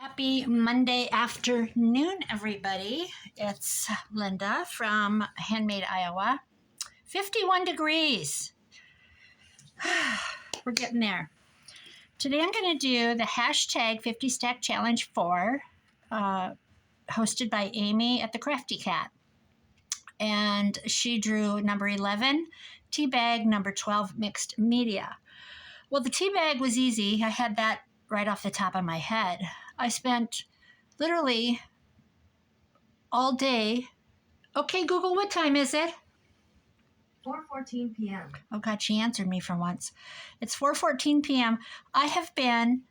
Happy Monday afternoon, everybody. It's Linda from Handmade, Iowa. 51 degrees. We're getting there. Today I'm going to do the hashtag 50 Stack Challenge 4, hosted by Amy at the Crafty Cat. And she drew number 11, tea bag, number 12, mixed media. Well, the tea bag was easy. I had that right off the top of my head. I spent literally all day. Okay, Google, what time is it? 4:14 p.m. Oh, God, she answered me for once. It's 4:14 p.m. I have been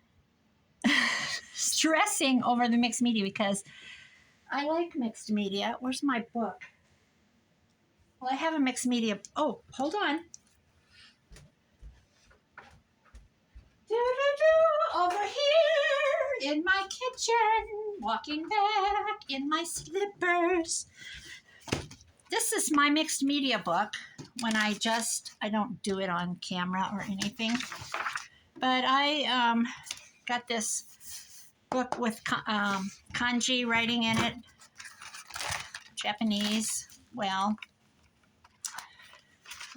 stressing over the mixed media because I like mixed media. Where's my book? Well, I have a mixed media. Oh, hold on. Over here in my kitchen, walking back in my slippers. This is my mixed media book. When I don't do it on camera or anything, but I got this book with kanji writing in it, Japanese. Well,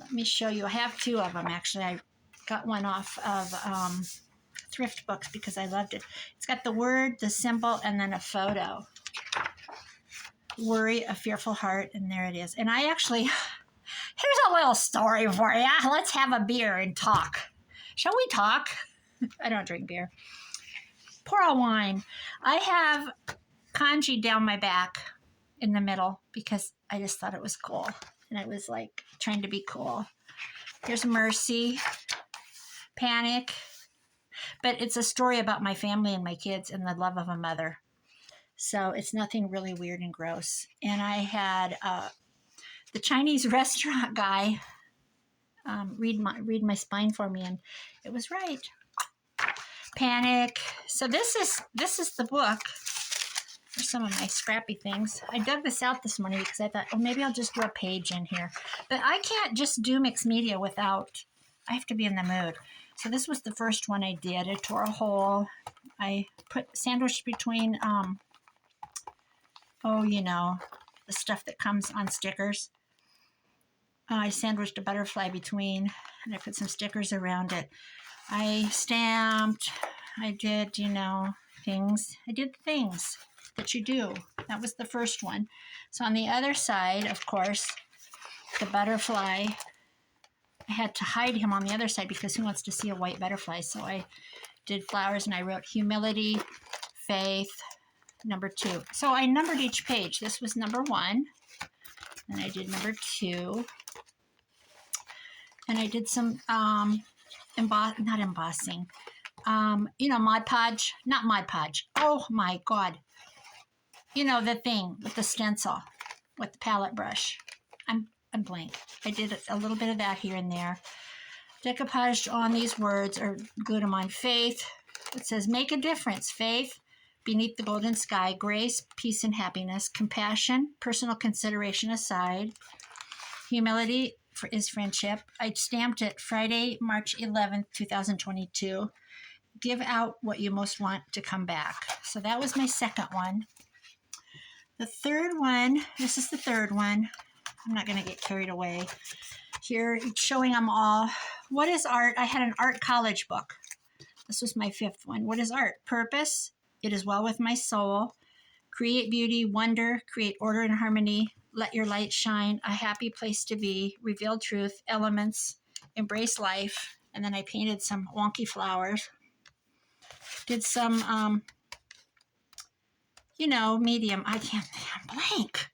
let me show you. I have two of them, actually. I got one off of Thrift Books because I loved it. It's got the word, the symbol, and then a photo. Worry, a fearful heart, and there it is. And I actually, here's a little story for you. Let's have a beer and talk. Shall we talk? I don't drink beer. Pour a wine. I have kanji down my back in the middle because I just thought it was cool. And I was like trying to be cool. Here's mercy, panic. But it's a story about my family and my kids and the love of a mother. So it's nothing really weird and gross. And I had the Chinese restaurant guy read my spine for me, and it was right. Panic. So this is the book. There's some of my scrappy things. I dug this out this morning because I thought, oh, maybe I'll just do a page in here. But I can't just do mixed media without, I have to be in the mood. So this was the first one I did. I tore a hole. I put sandwiched between, the stuff that comes on stickers. I sandwiched a butterfly between, and I put some stickers around it. I stamped. I did, things. I did things that you do. That was the first one. So on the other side, of course, the butterfly, I had to hide him on the other side because who wants to see a white butterfly? So I did flowers and I wrote humility, faith, number 2. So I numbered each page. This was number 1. And I did number 2. And I did some not embossing. Mod Podge. Not Mod Podge. Oh my God. The thing with the stencil, with the palette brush. I'm blank. I did a little bit of that here and there. Decoupaged on these words, or glued them on. Faith. It says, make a difference. Faith, beneath the golden sky. Grace, peace and happiness. Compassion, personal consideration aside. Humility is friendship. I stamped it Friday, March 11th, 2022. Give out what you most want to come back. So that was my second one. The third one, this is the third one. I'm not going to get carried away. Here, it's showing them all. What is art? I had an art college book. This was my 5th one. What is art? Purpose. It is well with my soul. Create beauty, wonder, create order and harmony. Let your light shine. A happy place to be. Reveal truth, elements, embrace life. And then I painted some wonky flowers. Did some, medium. I'm blank.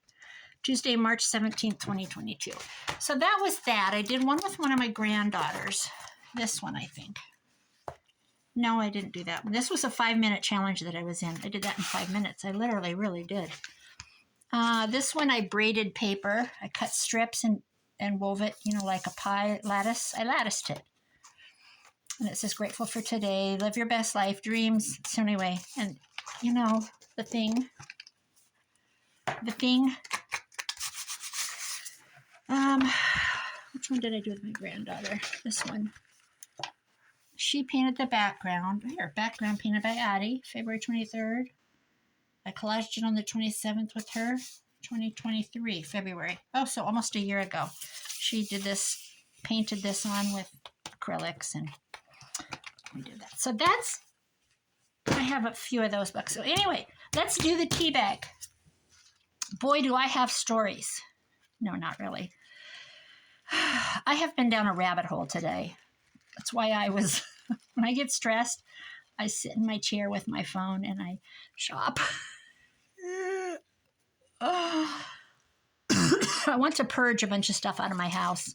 Tuesday, March 17th, 2022. So that was that. I did one with one of my granddaughters. This one, I think. No, I didn't do that one. This was a 5-minute challenge that I was in. I did that in 5 minutes. I literally really did. This one, I braided paper. I cut strips and wove it, like a pie lattice. I latticed it. And it says, grateful for today. Live your best life. Dreams. So anyway, and, the thing. Which one did I do with my granddaughter? This one. she painted the background. Here, background painted by Addie, February 23rd. I collaged it on the 27th with her, 2023, February. Oh, so almost a year ago. She did this, painted this on with acrylics, and we did that. So that's, I have a few of those books. So anyway, let's do the tea bag. Boy, do I have stories. No, not really. I have been down a rabbit hole today. That's why I was, when I get stressed, I sit in my chair with my phone and I shop. I want to purge a bunch of stuff out of my house.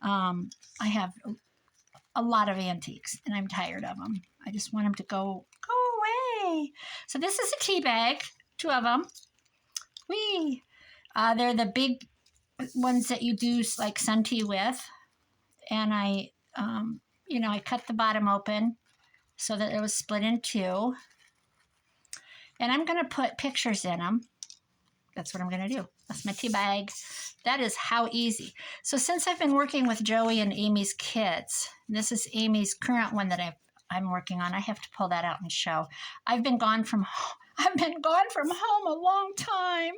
I have a lot of antiques and I'm tired of them. I just want them to go away. So this is a tea bag, 2 of them. They're the big ones that you do like sun tea with. And I cut the bottom open so that it was split in 2. And I'm going to put pictures in them. That's what I'm going to do. That's my tea bag. That is how easy. So since I've been working with Joey and Amy's kids, this is Amy's current one that I'm working on. I have to pull that out and show. I've been gone from home a long time.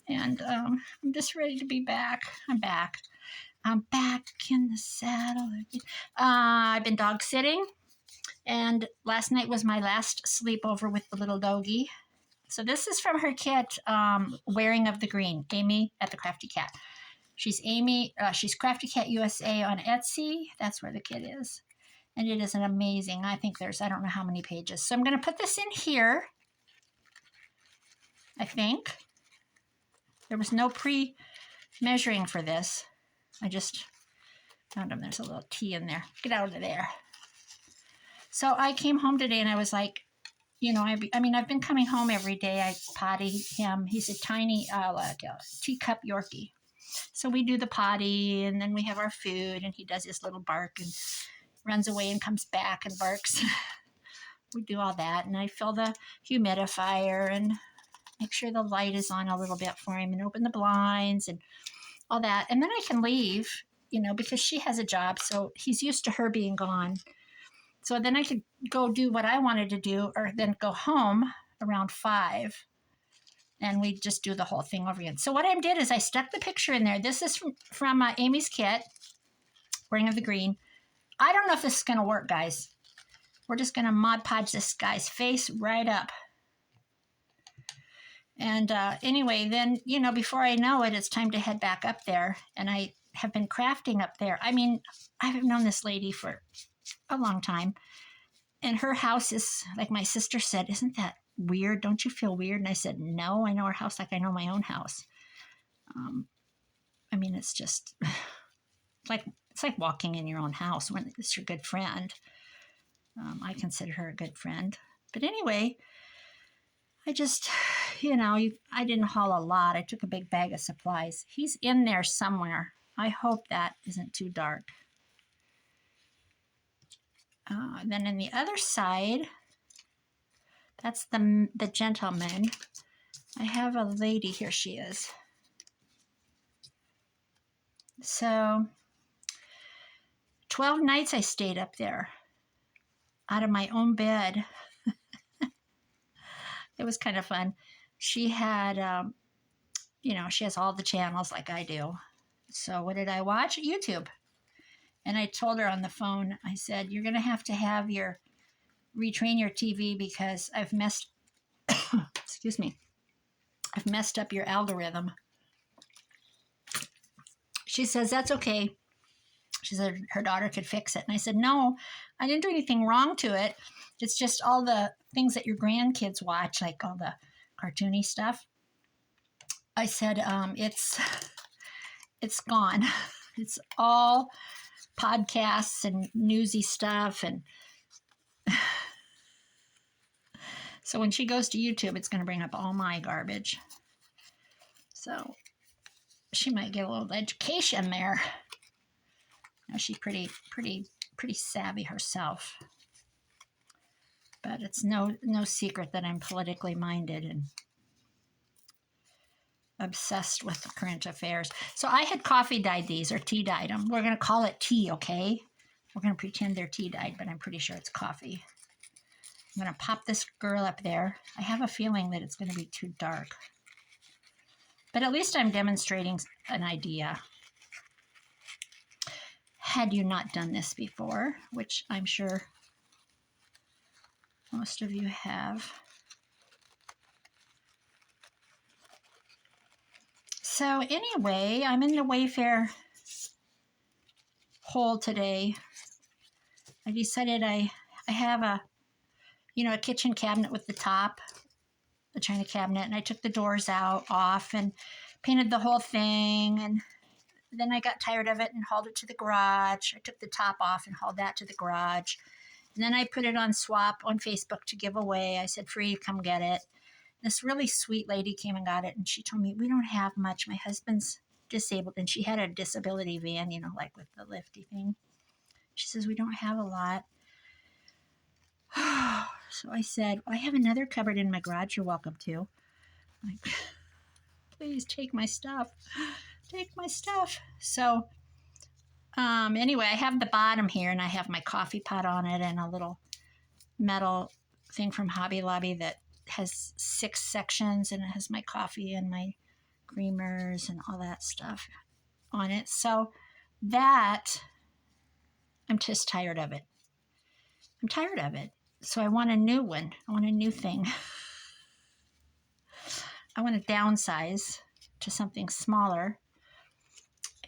And I'm just ready to be back. I'm back. I'm back in the saddle. I've been dog sitting. And last night was my last sleepover with the little doggie. So this is from her kit, Wearing of the Green, Amy at the Crafty Cat. She's Crafty Cat USA on Etsy. That's where the kit is. And it is an amazing, I don't know how many pages. So I'm going to put this in here, I think. There was no pre-measuring for this. I just found them. There's a little tea in there. Get out of there. So I came home today and I was like, I've been coming home every day. I potty him. He's a tiny, like a teacup Yorkie. So we do the potty and then we have our food and he does his little bark and runs away and comes back and barks. We do all that and I fill the humidifier and make sure the light is on a little bit for him and open the blinds and all that. And then I can leave, because she has a job. So he's used to her being gone. So then I could go do what I wanted to do or then go home around 5 and we just do the whole thing over again. So what I did is I stuck the picture in there. This is from Amy's kit, Wearing of the Green. I don't know if this is going to work, guys. We're just going to Mod Podge this guy's face right up. And anyway, then, before I know it, it's time to head back up there. And I have been crafting up there. I mean, I've known this lady for a long time. And her house is, like my sister said, isn't that weird? Don't you feel weird? And I said, no, I know her house like I know my own house. It's just it's like walking in your own house when it's your good friend. I consider her a good friend. But anyway, I just, I didn't haul a lot. I took a big bag of supplies. He's in there somewhere. I hope that isn't too dark. Then in the other side, that's the gentleman. I have a lady. Here she is. So 12 nights I stayed up there out of my own bed. It was kind of fun. She had, she has all the channels like I do. So what did I watch? YouTube. And I told her on the phone, I said, you're going to have retrain your TV because I've messed up your algorithm. She says, that's okay. She said her daughter could fix it. And I said, no, I didn't do anything wrong to it. It's just all the things that your grandkids watch, like all the cartoony stuff. I said, it's gone. It's all podcasts and newsy stuff. And so when she goes to YouTube, it's going to bring up all my garbage. So she might get a little education there. Now she's pretty savvy herself. But it's no secret that I'm politically minded and obsessed with current affairs. So I had coffee dyed these, or tea dyed them. We're going to call it tea, okay? We're going to pretend their tea died, but I'm pretty sure it's coffee. I'm going to pop this girl up there. I have a feeling that it's going to be too dark. But at least I'm demonstrating an idea. Had you not done this before, which I'm sure most of you have. So anyway, I'm in the Wayfair hole today. I decided I have a kitchen cabinet with the top, the china cabinet, and I took the doors off and painted the whole thing, and then I got tired of it and hauled it to the garage. I took the top off and hauled that to the garage. And then I put it on swap on Facebook to give away. I said, free, come get it. This really sweet lady came and got it, and she told me, we don't have much. My husband's disabled, and she had a disability van, like with the lifty thing. She says, we don't have a lot. So I said, I have another cupboard in my garage you're welcome to. Like, please take my stuff. Take my stuff. So anyway, I have the bottom here, and I have my coffee pot on it and a little metal thing from Hobby Lobby that has 6 sections, and it has my coffee and my creamers and all that stuff on it. So that, I'm just tired of it. I'm tired of it. So I want a new one. I want a new thing. I want to downsize to something smaller.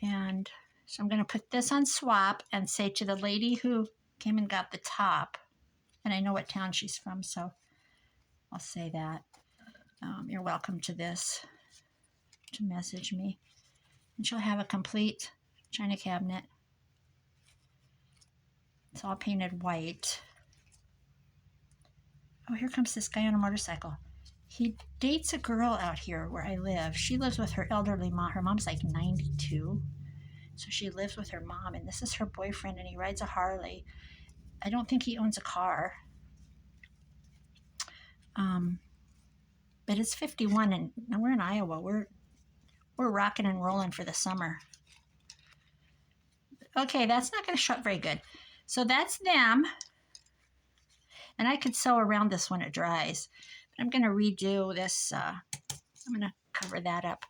And so I'm going to put this on swap and say to the lady who came and got the top, and I know what town she's from, so I'll say that. You're welcome to this, to message me. And she'll have a complete china cabinet. It's all painted white. Oh, here comes this guy on a motorcycle. He dates a girl out here where I live. She lives with her elderly mom. Her mom's like 92. So she lives with her mom, and this is her boyfriend, and he rides a Harley. I don't think he owns a car. But it's 51, and we're in Iowa. We're rocking and rolling for the summer. Okay, that's not going to show up very good. So that's them. And I could sew around this when it dries. But I'm going to redo this. I'm going to cover that up.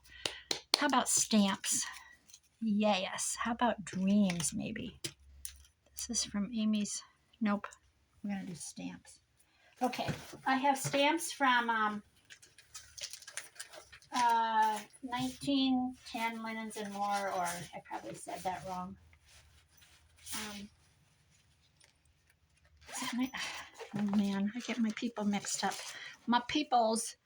How about stamps? Yes. How about dreams, maybe? This is from Amy's. Nope. We're going to do stamps. Okay. I have stamps from 1910 Linens and More, or I probably said that wrong. Oh man, I get my people mixed up. My people's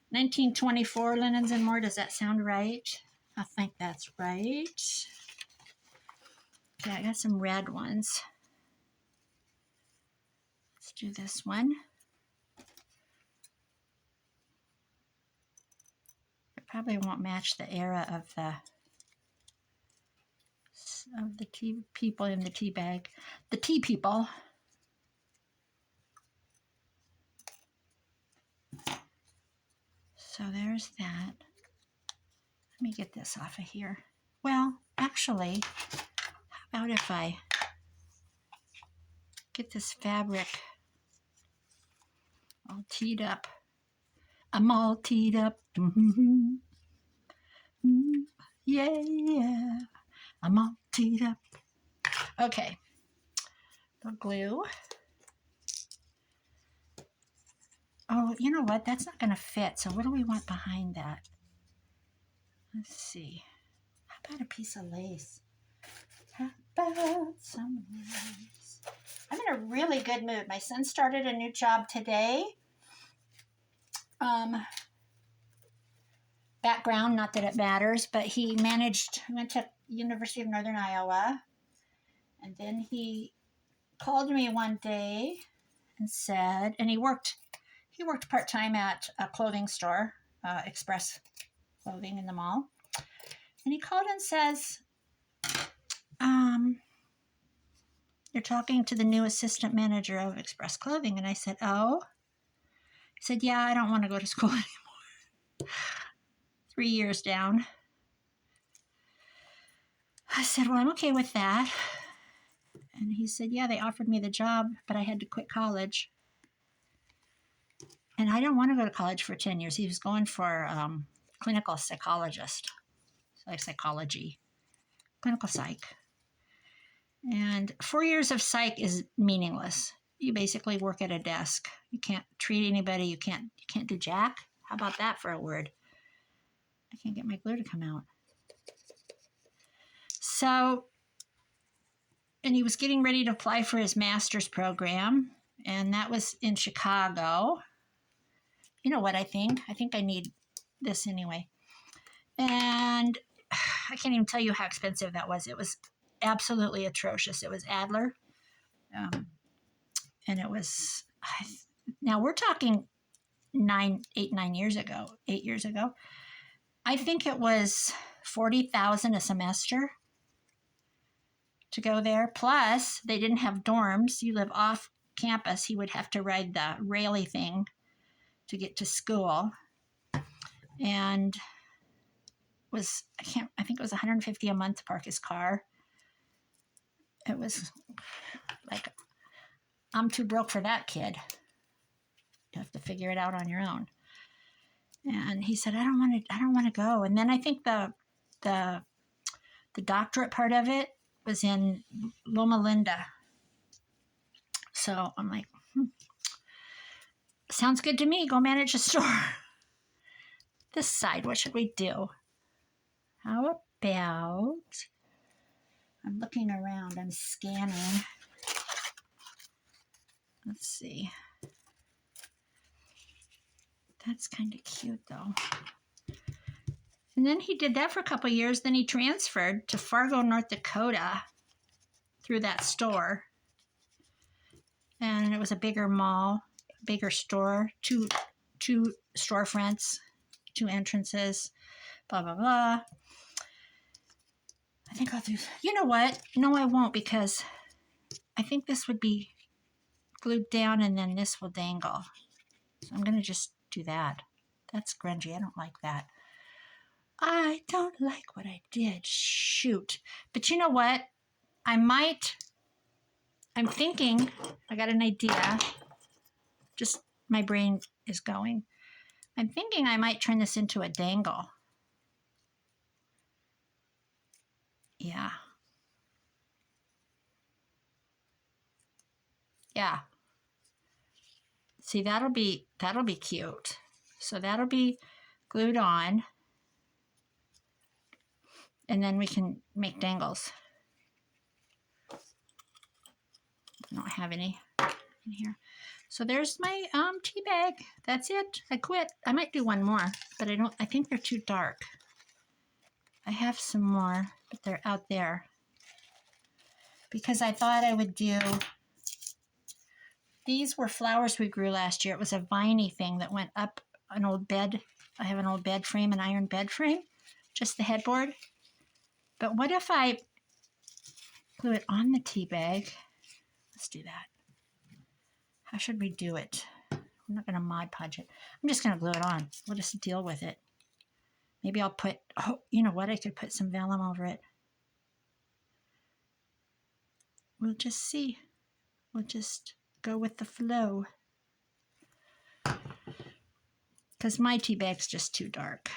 1924 Linens and More. Does that sound right? I think that's right. Okay, I got some red ones. Let's do this one. It probably won't match the era of the tea people in the tea bag. The tea people. So there's that. Let me get this off of here. Well, actually, how about if I get this fabric all teed up? I'm all teed up. Yeah. I'm all teed up. Okay. The glue. Oh, you know what? That's not going to fit. So what do we want behind that? Let's see. How about a piece of lace? How about some lace? I'm in a really good mood. My son started a new job today. Background, not that it matters, but he went to University of Northern Iowa, and then he called me one day and said, and he worked part-time at a clothing store, Express Clothing in the mall, and he called and says, you're talking to the new assistant manager of Express Clothing. And I said, oh? He said, yeah, I don't want to go to school anymore. 3 years down. I said, well, I'm okay with that. And he said, yeah, they offered me the job, but I had to quit college. And I didn't want to go to college for 10 years. He was going for clinical psychologist, like psychology, clinical psych. And 4 years of psych is meaningless. You basically work at a desk. You can't treat anybody. You can't do jack. How about that for a word? I can't get my glue to come out. So, and he was getting ready to apply for his master's program, and that was in Chicago. You know what I think? I think I need this anyway. And I can't even tell you how expensive that was. It was absolutely atrocious. It was Adler. And it was, now we're talking 8 years ago. I think it was $40,000 a semester to go there. Plus, they didn't have dorms. You live off campus. He would have to ride the Raleigh thing to get to school. And I think it was $150 a month to park his car. It was like, I'm too broke for that, kid. You have to figure it out on your own. And he said, I don't want to go. And then I think the doctorate part of it was in Loma Linda. So I'm like, sounds good to me. Go manage a store. This side, what should we do? How about, I'm looking around, I'm scanning. Let's see. That's kind of cute though. And then he did that for a couple of years. Then he transferred to Fargo, North Dakota through that store. And it was a bigger mall, bigger store, two storefronts, 2 entrances, blah, blah, blah. I think I'll do, you know what? No, I won't, because I think this would be glued down and then this will dangle. So I'm going to just do that. That's grungy. I don't like that. I don't like what I did. Shoot. But you know what? I'm thinking, I got an idea. Just my brain is going. I'm thinking I might turn this into a dangle. Yeah. Yeah. See, that'll be cute. So that'll be glued on. And then we can make dangles. I don't have any in here. So there's my tea bag. That's it. I quit. I might do one more, but I think they're too dark. I have some more, but they're out there. Because I thought I would do, these were flowers we grew last year. It was a viney thing that went up an old bed. I have an old bed frame, an iron bed frame, just the headboard. But what if I glue it on the tea bag? Let's do that. How should we do it? I'm not going to Mod Podge it. I'm just going to glue it on. We'll just deal with it. Maybe I'll put, oh, you know what? I could put some vellum over it. We'll just see. We'll just go with the flow. Because my tea bag's just too dark.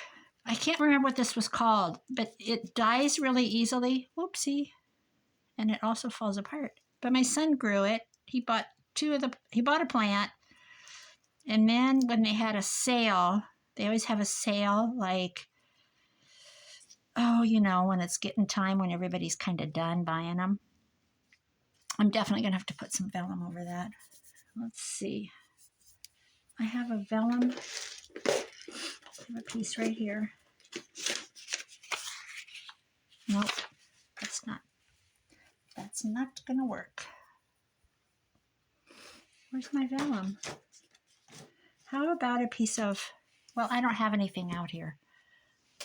I can't remember what this was called, but it dies really easily. Whoopsie. And it also falls apart. But my son grew it. He bought a plant. And then when they had a sale, they always have a sale like, oh, you know, when it's getting time when everybody's kind of done buying them. I'm definitely going to have to put some vellum over that. Let's see. I have a vellum. I have a piece right here. Nope, that's not going to work. Where's my vellum? How about a piece of, well, I don't have anything out here.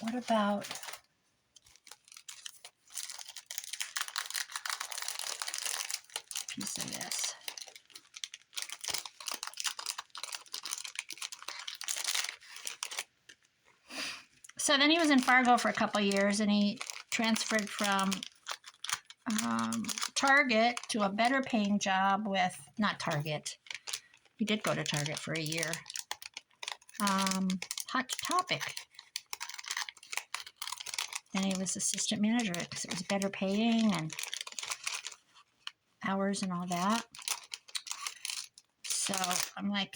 What about a piece of this? So then he was in Fargo for a couple of years, and he transferred from Target to a better paying job with, not Target. He did go to Target for a year. Hot Topic. And he was assistant manager because it was better paying and hours and all that. So I'm like,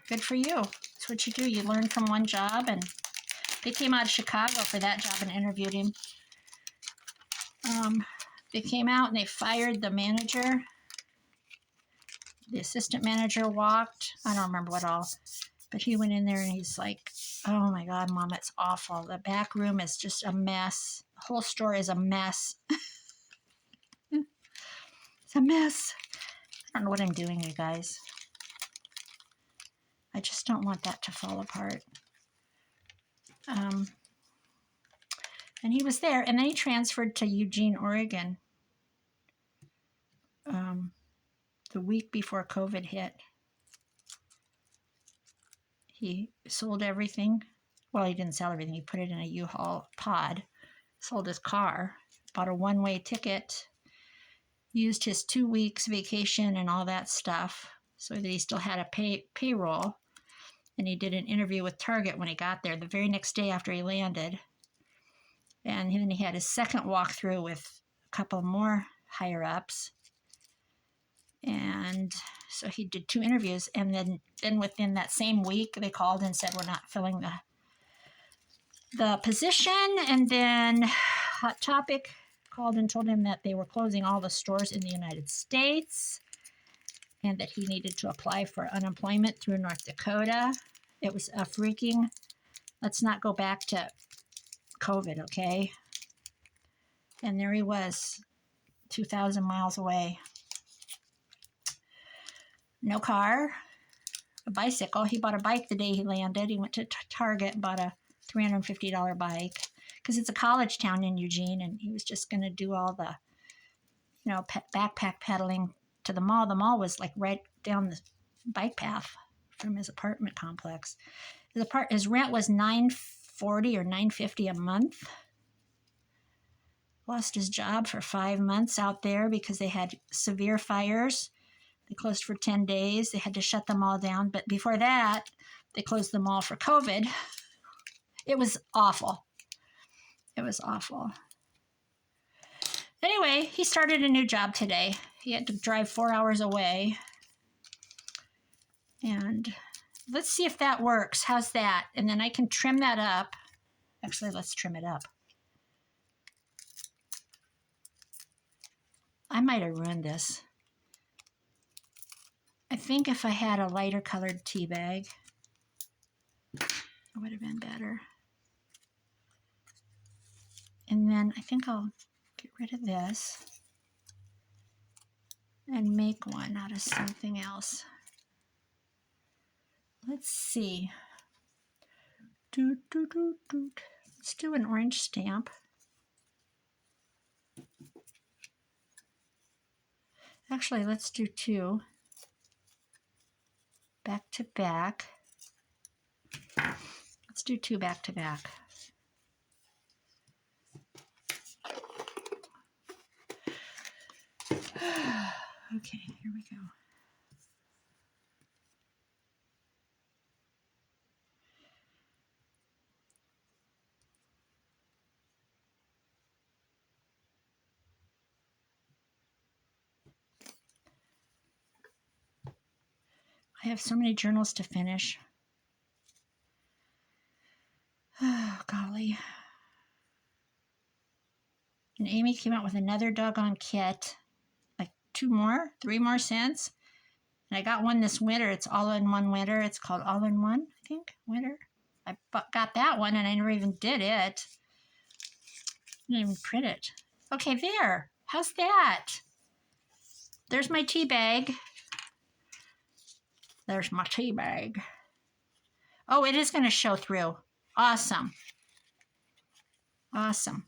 good for you. That's what you do. You learn from one job, and they came out of Chicago for that job and interviewed him. They came out and they fired the manager. The assistant manager walked. I don't remember what all, but he went in there and he's like, oh my God, Mom, it's awful. The back room is just a mess. The whole store is a mess. It's a mess. I don't know what I'm doing, you guys. I just don't want that to fall apart. And he was there, and then he transferred to Eugene, Oregon, the week before COVID hit. He sold everything. Well, he didn't sell everything. He put it in a U-Haul pod, sold his car, bought a one-way ticket, used his 2 weeks vacation and all that stuff so that he still had a payroll. And he did an interview with Target when he got there the very next day after he landed. And then he had his second walkthrough with a couple more higher-ups. And so he did 2 interviews, and then within that same week, they called and said, we're not filling the position. And then Hot Topic called and told him that they were closing all the stores in the United States and that he needed to apply for unemployment through North Dakota. It was a freaking, let's not go back to COVID, okay? And there he was, 2,000 miles away. No car, a bicycle. He bought a bike the day he landed. He went to Target and bought a $350 bike because it's a college town in Eugene, and he was just going to do all the, backpack pedaling to the mall. The mall was like right down the bike path from his apartment complex. His rent was $940 or $950 a month. Lost his job for 5 months out there because they had severe fires. They closed for 10 days. They had to shut them all down. But before that, they closed the mall for COVID. It was awful. It was awful. Anyway, he started a new job today. He had to drive 4 hours away. And let's see if that works. How's that? And then I can trim that up. Actually, let's trim it up. I might have ruined this. I think if I had a lighter colored tea bag, it would have been better. And then I think I'll get rid of this and make one out of something else. Let's see. Let's do an orange stamp. Actually, let's do 2. Back to back. Let's do 2 back to back. Okay, here we go. I have so many journals to finish. Oh, golly. And Amy came out with another doggone kit. Like 3 more cents. And I got one this winter. It's all-in-one winter. It's called All-in-One, I think, winter. I got that one, and I never even did it. I didn't even print it. Okay, there. How's that? There's my tea bag. There's my tea bag. Oh, it is going to show through. Awesome. Awesome.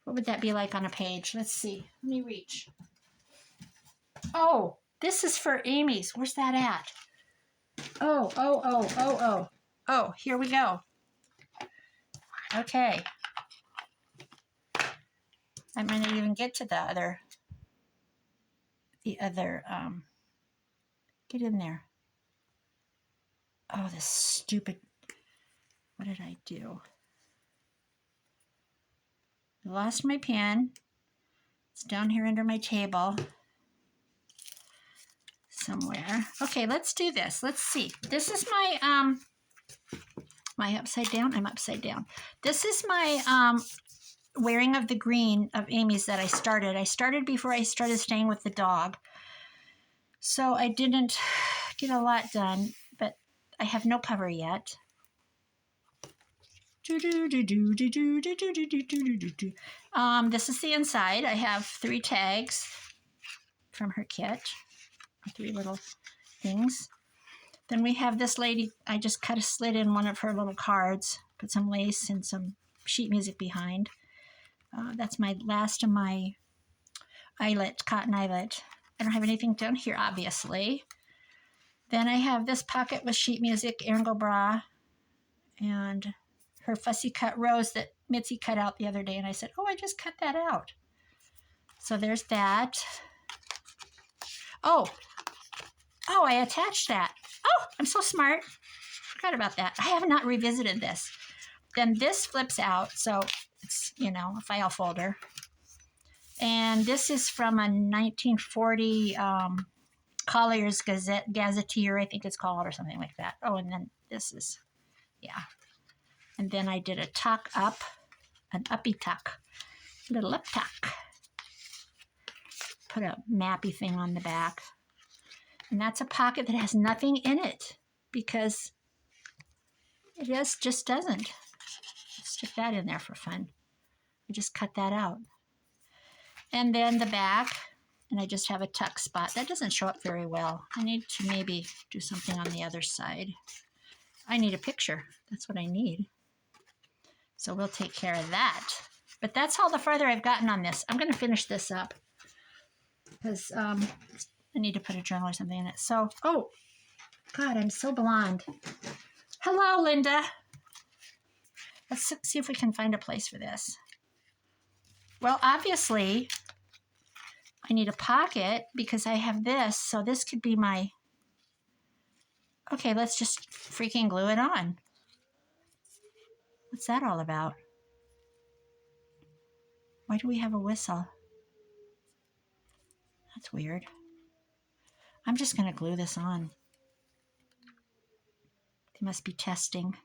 What would that be like on a page? Let's see. Let me reach. Oh, this is for Amy's. Where's that at? Oh, here we go. Okay. I might not even get to the other. the other, get in there. Oh, this stupid, what did I do? I lost my pen. It's down here under my table somewhere. Okay, let's do this. Let's see. This is my, am I upside down? I'm upside down. This is my, wearing of the green of Amy's that I started. I started before I started staying with the dog. So I didn't get a lot done, but I have no cover yet. This is the inside. I have 3 tags from her kit, 3 little things. Then we have this lady. I just cut a slit in one of her little cards, put some lace and some sheet music behind. That's my last of my eyelet, cotton eyelet. I don't have anything down here, obviously. Then I have this pocket with sheet music, Erin Bra, and her fussy cut rose that Mitzi cut out the other day. And I said, oh, I just cut that out. So there's that. Oh, I attached that. Oh, I'm so smart. Forgot about that. I have not revisited this. Then this flips out, so it's, a file folder. And this is from a 1940 Collier's Gazetteer, I think it's called, or something like that. Oh, and then this is, yeah. And then I did a tuck up, an uppy tuck, little up tuck. Put a mappy thing on the back. And that's a pocket that has nothing in it because it just doesn't. Stick that in there for fun. I just cut that out. And then the back, and I just have a tuck spot. That doesn't show up very well. I need to maybe do something on the other side. I need a picture. That's what I need. So we'll take care of that. But that's all the farther I've gotten on this. I'm going to finish this up because I need to put a journal or something in it. So, oh, God, I'm so blonde. Hello, Linda. Let's see if we can find a place for this. Well, obviously, I need a pocket because I have this. So this could be my... Okay, let's just freaking glue it on. What's that all about? Why do we have a whistle? That's weird. I'm just going to glue this on. They must be testing.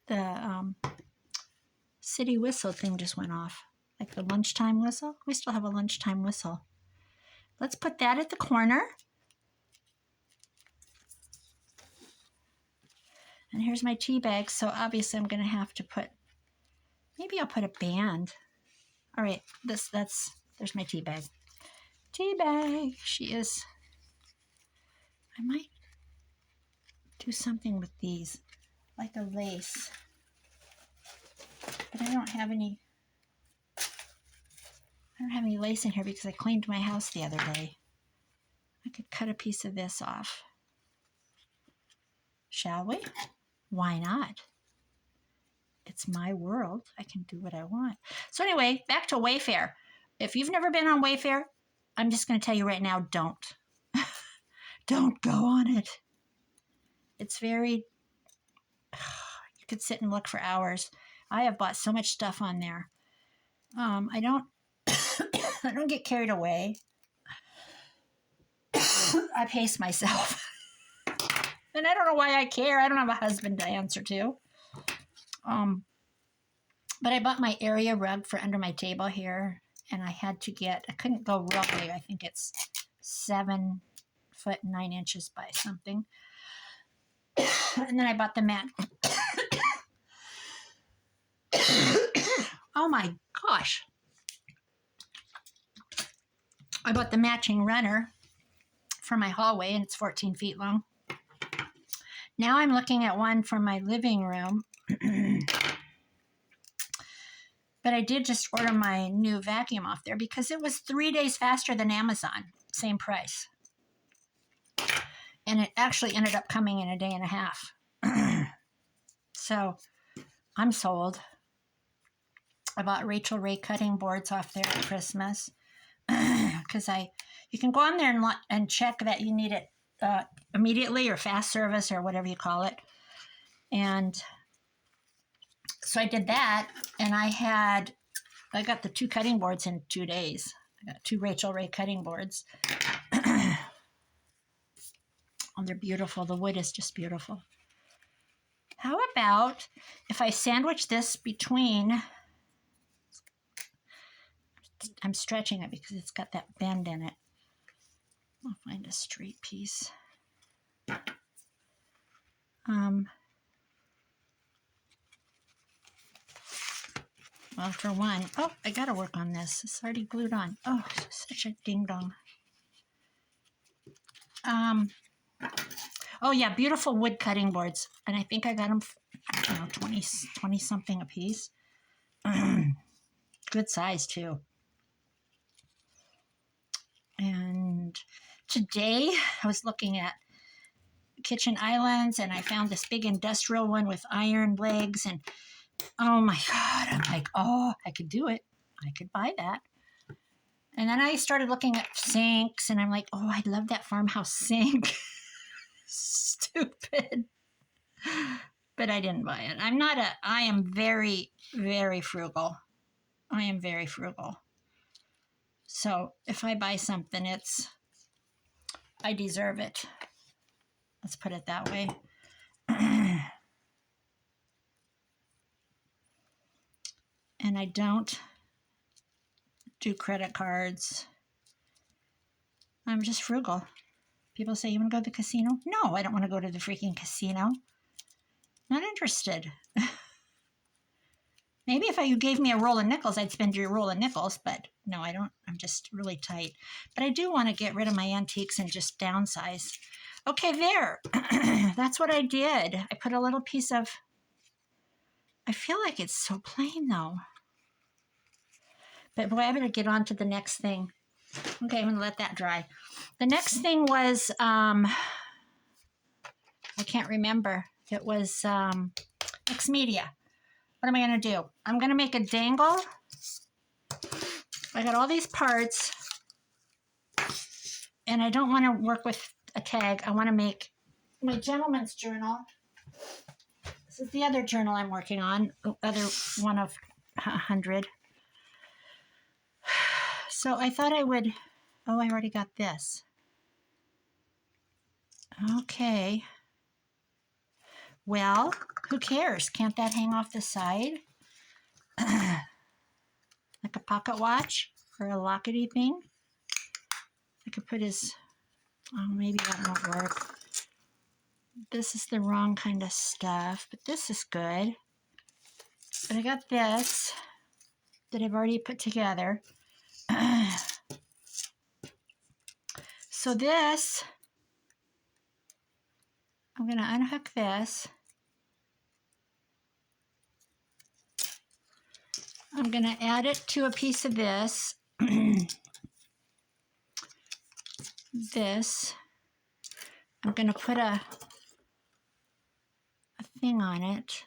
The city whistle thing just went off. Like the lunchtime whistle. We still have a lunchtime whistle. Let's put that at the corner. And here's my tea bag. So obviously I'm going to have to put, maybe I'll put a band. All right, there's my tea bag. Tea bag, she is. I might do something with these, like a lace. But I don't have any lace in here because I cleaned my house the other day. I could cut a piece of this off. Shall we? Why not? It's my world. I can do what I want. So anyway, back to Wayfair. If you've never been on Wayfair, I'm just going to tell you right now, don't. Don't go on it. It's very... You could sit and look for hours. I have bought so much stuff on there. I don't I don't get carried away. I pace myself. And I don't know why I care. I don't have a husband to answer to. But I bought my area rug for under my table here. And I couldn't go real big. I think it's 7 foot 9 inches by something. And then I bought the mat. Oh my gosh. I bought the matching runner for my hallway, and it's 14 feet long. Now I'm looking at one for my living room. But I did just order my new vacuum off there because it was 3 days faster than Amazon. Same price. And it actually ended up coming in a day and a half. So I'm sold. I bought Rachel Ray cutting boards off there at Christmas. because you can go on there and check that you need it immediately or fast service or whatever you call it. And so I did that, and I got the 2 cutting boards in 2 days. I got 2 Rachel Ray cutting boards. Oh, they're beautiful. The wood is just beautiful. How about if I sandwich this between, I'm stretching it because it's got that bend in it. I'll find a straight piece. Well, for one, oh, I gotta work on this. It's already glued on. Oh, such a ding dong. Oh yeah, beautiful wood cutting boards. And I think I got them, 20 something a piece. Good size too. And today I was looking at kitchen islands, and I found this big industrial one with iron legs, and oh my God, I'm like, oh, I could do it. I could buy that. And then I started looking at sinks, and I'm like, oh, I love that farmhouse sink. Stupid. But I didn't buy it. I am very, very frugal. I am very frugal. So if I buy something, I deserve it. Let's put it that way. And I don't do credit cards. I'm just frugal. People say, you want to go to the casino? No, I don't want to go to the freaking casino. Not interested. Maybe if you gave me a roll of nickels, I'd spend your roll of nickels, but no, I don't. I'm just really tight. But I do want to get rid of my antiques and just downsize. Okay, there. That's what I did. I put a little piece of, I feel like it's so plain though. But boy, I better get on to the next thing. Okay, I'm going to let that dry. The next thing was, I can't remember. It was Xmedia. What am I going to do? I'm going to make a dangle. I got all these parts, and I don't want to work with a tag. I want to make my gentleman's journal. This is the other journal I'm working on, the other one of 100. So I thought I would, oh, I already got this. Okay. Well, who cares? Can't that hang off the side? Like a pocket watch or a lockety thing? I could put his, oh, maybe that won't work. This is the wrong kind of stuff, but this is good. But I got this that I've already put together. So this, I'm going to unhook this. I'm going to add it to a piece of this. This. I'm going to put a thing on it.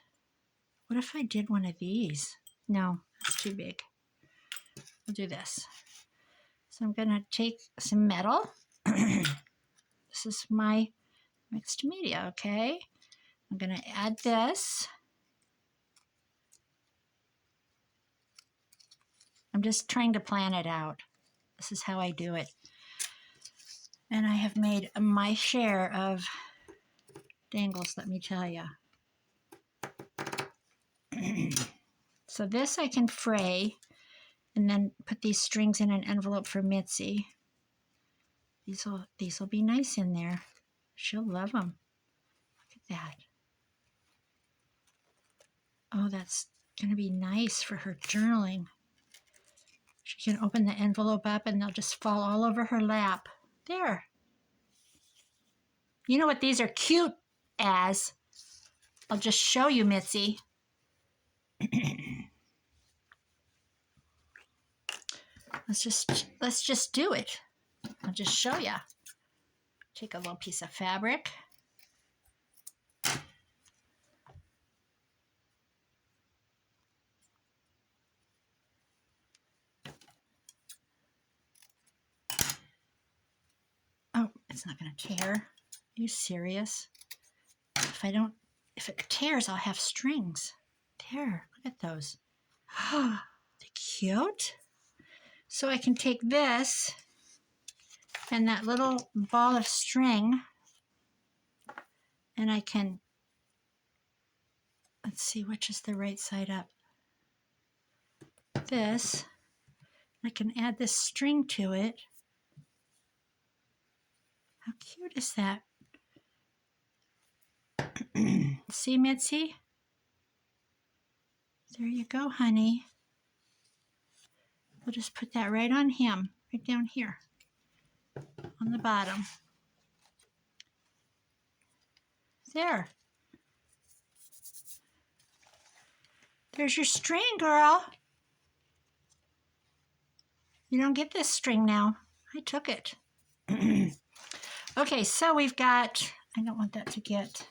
What if I did one of these? No, it's too big. I'll do this. So I'm going to take some metal. This is my mixed media, okay? I'm going to add this. I'm just trying to plan it out. This is how I do it. And I have made my share of dangles, let me tell you. So this I can fray and then put these strings in an envelope for Mitzi. These will be nice in there. She'll love them. Look at that. Oh, that's going to be nice for her journaling. She can open the envelope up and they'll just fall all over her lap. There. You know what these are cute as? I'll just show you, Mitzi. Let's just do it. I'll just show you. Take a little piece of fabric. It's not going to tear. Are you serious? If it tears, I'll have strings. There, look at those. They're cute. So I can take this and that little ball of string, and I can, let's see, which is the right side up. This, I can add this string to it. How cute is that? See, Mitzi? There you go, honey. We'll just put that right on him, right down here, on the bottom. There. There's your string, girl. You don't get this string now. I took it. Okay, so we've got, I don't want that to get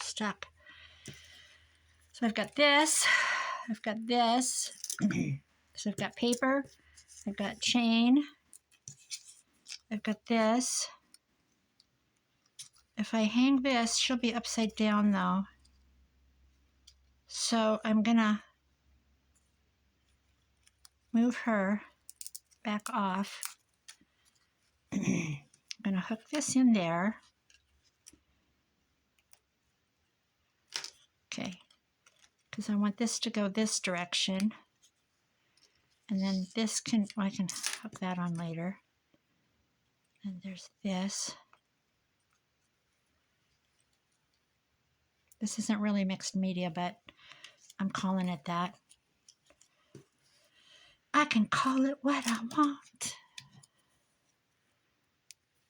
stuck. So I've got this, I've got this. So I've got paper, I've got chain, I've got this. If I hang this, she'll be upside down though. So I'm gonna move her back off. I'm gonna hook this in there. Okay, because I want this to go this direction. And then this can, well, I can hook that on later. And there's this. This isn't really mixed media, but I'm calling it that. I can call it what I want.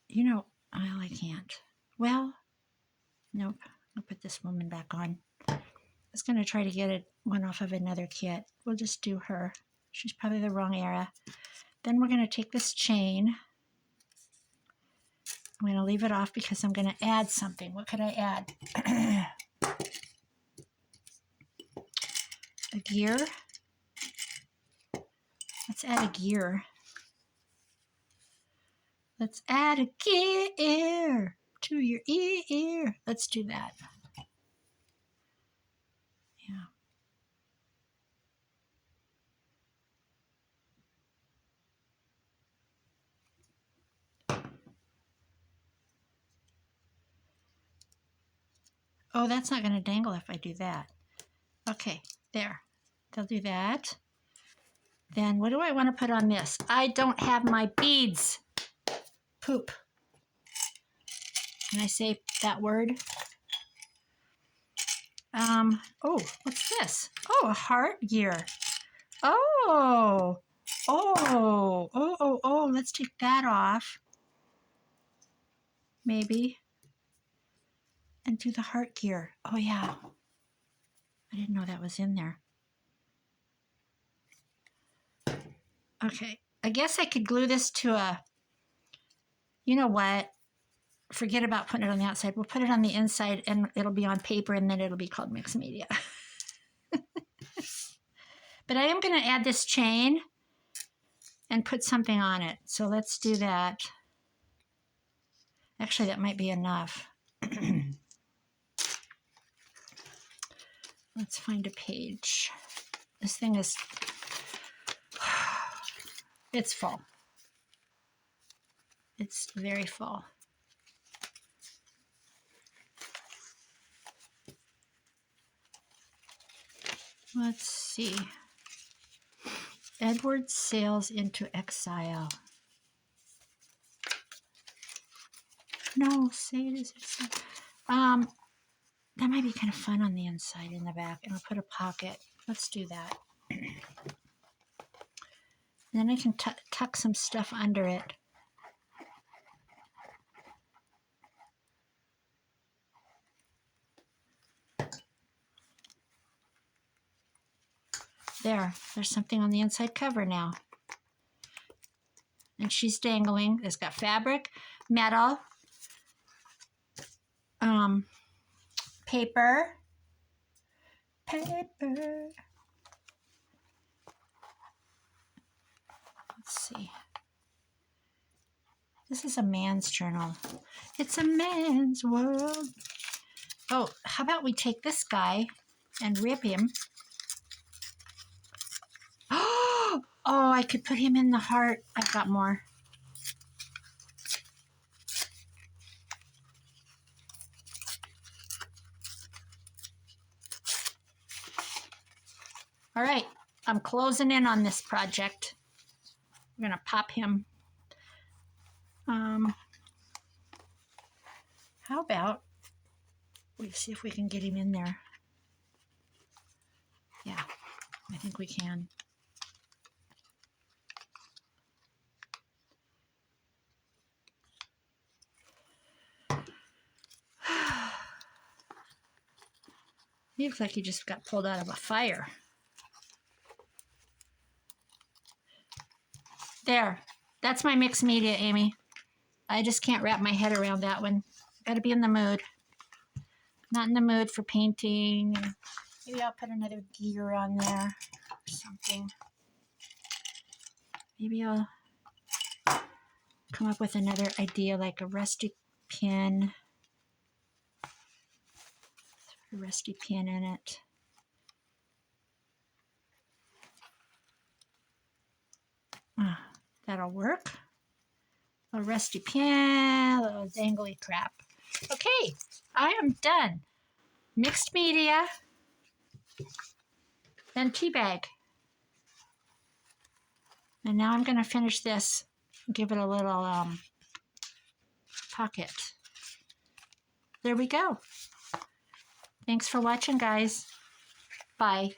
You know, well, I can't. Well, nope. I'll put this woman back on. I was going to try to get one off of another kit. We'll just do her. She's probably the wrong era. Then we're going to take this chain. I'm going to leave it off because I'm going to add something. What could I add? A gear. Let's add a gear. Let's add a gear to your ear. Let's do that. Yeah. Oh, that's not going to dangle if I do that. Okay, there. They'll do that. Then what do I want to put on this? I don't have my beads. Poop. Can I say that word? Oh, what's this? Oh, a heart gear. Oh, let's take that off. Maybe. And do the heart gear. Oh, yeah. I didn't know that was in there. Okay. I guess I could glue this to a, you know what? Forget about putting it on the outside. We'll put it on the inside and it'll be on paper and then it'll be called mixed media. But I am going to add this chain and put something on it. So let's do that. Actually, that might be enough. Let's find a page. This thing is, it's full. It's very full. Let's see. Edward sails into exile. No, say it is. That might be kind of fun on the inside and the back. And I'll put a pocket. Let's do that. And then I can tuck some stuff under it. There's something on the inside cover now. And she's dangling. It's got fabric, metal, paper. Let's see. This is a man's journal. It's a man's world. Oh, how about we take this guy and rip him? Oh, I could put him in the heart. I've got more. All right, I'm closing in on this project. I'm gonna pop him. How about we see if we can get him in there? Yeah, I think we can. He looks like he just got pulled out of a fire. There, that's my mixed media, Amy. I just can't wrap my head around that one. Gotta be in the mood. Not in the mood for painting. Maybe I'll put another gear on there or something. Maybe I'll come up with another idea like a rusty pin. A rusty pin in it. That'll work. A rusty pin, a little dangly crap. Okay, I am done. Mixed media and tea bag. And now I'm going to finish this. Give it a little pocket. There we go. Thanks for watching, guys. Bye.